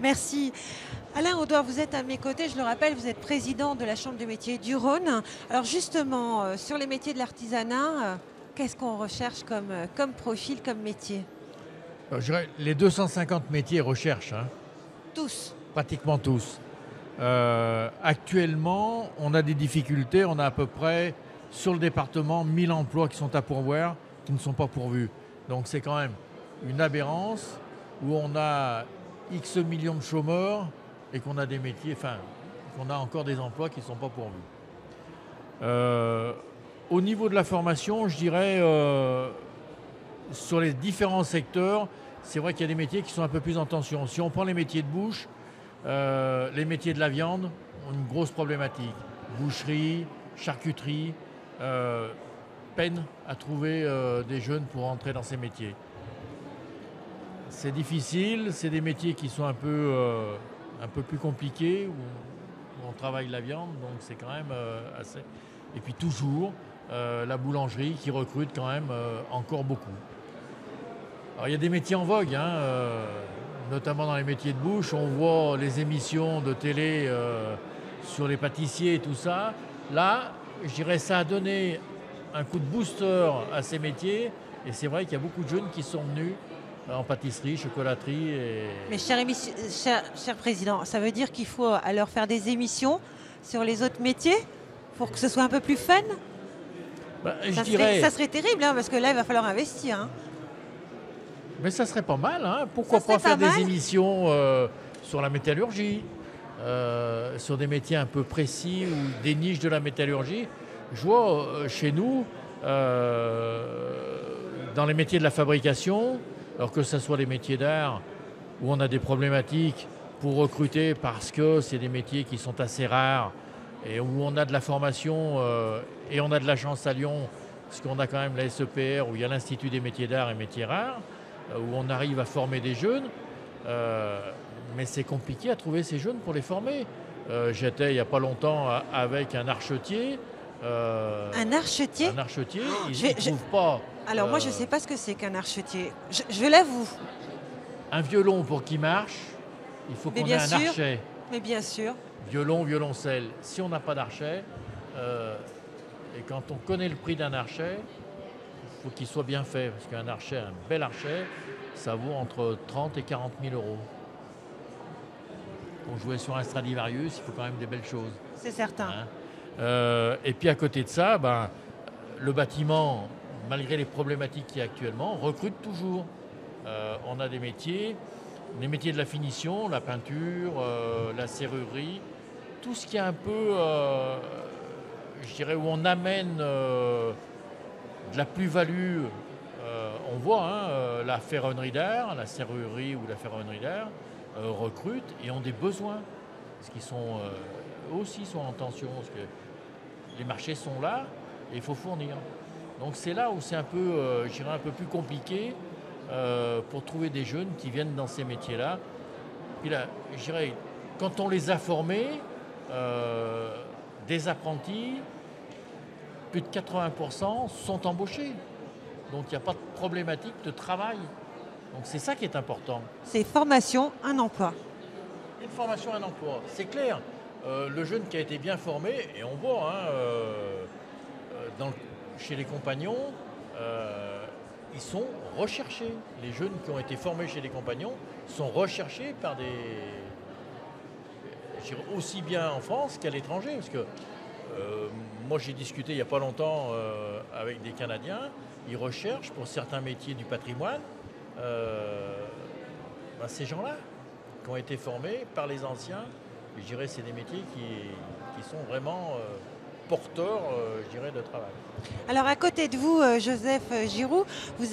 Merci. Alain Audouard, vous êtes à mes côtés, je le rappelle, vous êtes président de la Chambre des métiers du Rhône. Alors justement, sur les métiers de l'artisanat, qu'est-ce qu'on recherche comme profil, comme métier? Je dirais les 250 métiers recherche, hein, Tous. pratiquement tous. Actuellement, on a des difficultés. On a à peu près, sur le département, 1000 emplois qui sont à pourvoir, qui ne sont pas pourvus. Donc c'est quand même une aberrance où on a X millions de chômeurs et qu'on a des métiers, enfin, qu'on a encore des emplois qui ne sont pas pourvus. Au niveau de la formation, je dirais, sur les différents secteurs, c'est vrai qu'il y a des métiers qui sont un peu plus en tension. Si on prend les métiers de bouche, les métiers de la viande ont une grosse problématique. Boucherie, charcuterie, peine à trouver des jeunes pour entrer dans ces métiers. C'est difficile, c'est des métiers qui sont un peu plus compliqués, où on travaille la viande, donc c'est quand même assez... Et puis toujours, la boulangerie qui recrute quand même encore beaucoup. Alors il y a des métiers en vogue, hein, notamment dans les métiers de bouche. On voit les émissions de télé sur les pâtissiers et tout ça. Là, je dirais ça a donné un coup de booster à ces métiers. Et c'est vrai qu'il y a beaucoup de jeunes qui sont venus en pâtisserie, chocolaterie. Mais cher président, ça veut dire qu'il faut alors faire des émissions sur les autres métiers pour que ce soit un peu plus fun? Ça serait terrible, hein, parce que là, il va falloir investir. Hein. Mais ça serait pas mal, hein. Pourquoi pas faire des émissions sur la métallurgie, sur des métiers un peu précis ou des niches de la métallurgie. Je vois chez nous, dans les métiers de la fabrication, alors que ce soit les métiers d'art, où on a des problématiques pour recruter parce que c'est des métiers qui sont assez rares et où on a de la formation et on a de la chance à Lyon, parce qu'on a quand même la SEPR, où il y a l'Institut des métiers d'art et métiers rares, où on arrive à former des jeunes, mais c'est compliqué à trouver ces jeunes pour les former. J'étais il n'y a pas longtemps avec un archetier. Un archetier? Un archetier, il ne trouve pas... Alors moi je ne sais pas ce que c'est qu'un archetier, je l'avoue. Un violon pour qu'il marche, il faut qu'on ait un archet. Mais bien sûr. Violon, violoncelle. Si on n'a pas d'archet, et quand on connaît le prix d'un archet, il faut qu'il soit bien fait, parce qu'un archet, un bel archet, ça vaut entre 30 et 40 000 euros. Pour jouer sur un Stradivarius, il faut quand même des belles choses. C'est certain. Hein, et puis à côté de ça, le bâtiment, malgré les problématiques qu'il y a actuellement, recrute toujours. On a des métiers, les métiers de la finition, la peinture, la serrurerie, tout ce qui est un peu, je dirais, où on amène de la plus-value. On voit la ferronnerie d'art, la serrurerie ou la ferronnerie d'art recrutent et ont des besoins, parce qu'ils sont aussi sont en tension, parce que les marchés sont là et il faut fournir. Donc c'est là où c'est un peu, je dirais, un peu plus compliqué pour trouver des jeunes qui viennent dans ces métiers-là. Puis là, je dirais, quand on les a formés, des apprentis, plus de 80% sont embauchés. Donc il n'y a pas de problématique de travail. Donc c'est ça qui est important. C'est formation, un emploi. Une formation, un emploi, c'est clair. Le jeune qui a été bien formé, et on voit chez les compagnons, ils sont recherchés. Les jeunes qui ont été formés chez les compagnons sont recherchés par aussi bien en France qu'à l'étranger. Parce que moi j'ai discuté il n'y a pas longtemps avec des Canadiens, ils recherchent pour certains métiers du patrimoine ces gens-là qui ont été formés par les anciens. Je dirais que c'est des métiers qui sont vraiment porteurs, je dirais, de travail. Alors à côté de vous, Joseph Giroux, vous êtes